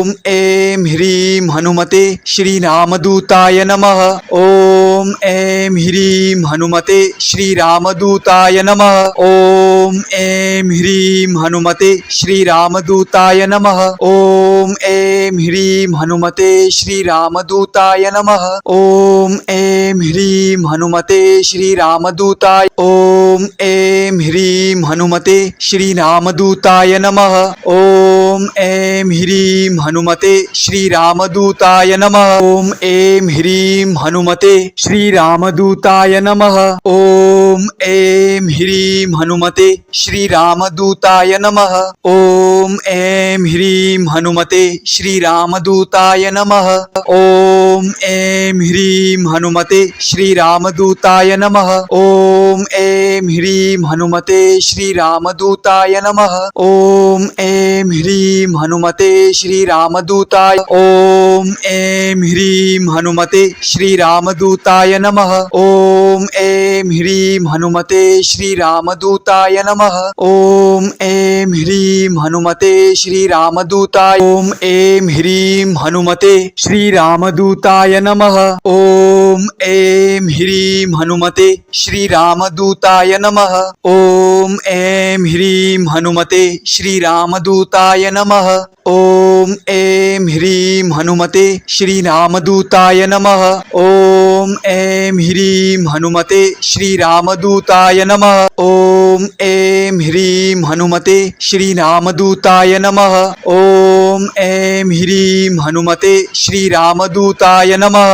ओम ऐं ह्रीं हनुमते श्री रामदूताय नमः। ओम ऐं ह्रीं हनुमते श्री रामदूताय नमः। ओम ऐं ह्रीं हनुमते श्री रामदूताय नमः। ओम ऐं ह्रीं हनुमते श्री रामदूताय नमः। ओम ऐं ह्रीं हनुमते श्री रामदूताय। ओम ऐं ह्रीं हनुमते श्री रामदूताय नमः। ओम ऐं ह्रीं हनुमते श्री रामदूताय नमः। ओम ऐं ह्रीं हनुमते श्री रामदूताय नमः। ओम ऐं ह्रीं हनुमते श्री रामदूताय नमः। ओम ऐं ह्रीं हनुमते श्री रामदूताय नमः। ओम ऐं ह्रीं हनुमते श्री रामदूताय नमः। ओम ऐं ह्रीं हनुमते श्री रामदूताय नमः। ओम ऐं ह्रीं हनुमते श्री रामदूताय। ओम ऐं ह्रीं हनुमते श्री रामदूताय नमः। ओम ऐं ह्रीं हनुमते श्री रामदूताय नमः। ओम ऐं ह्रीं हनुमते श्री रामदूताय। ओम ऐं ह्रीं हनुमते श्री रामदूताय नमः। ओम ऐं ह्रीं हनुमते श्री रामदूताय नमः। ओम ऐं ह्रीं हनुमते श्री रामदूताय नमः। ओम ऐं ह्रीं हनुमते श्री रामदूताय नमः। ओम ऐं ह्रीं हनुमते श्री रामदूताय नमः। ओम ऐं ह्रीं हनुमते श्री रामदूताय नमः। ओम ऐं ह्रीं हनुमते श्री रामदूताय नमः।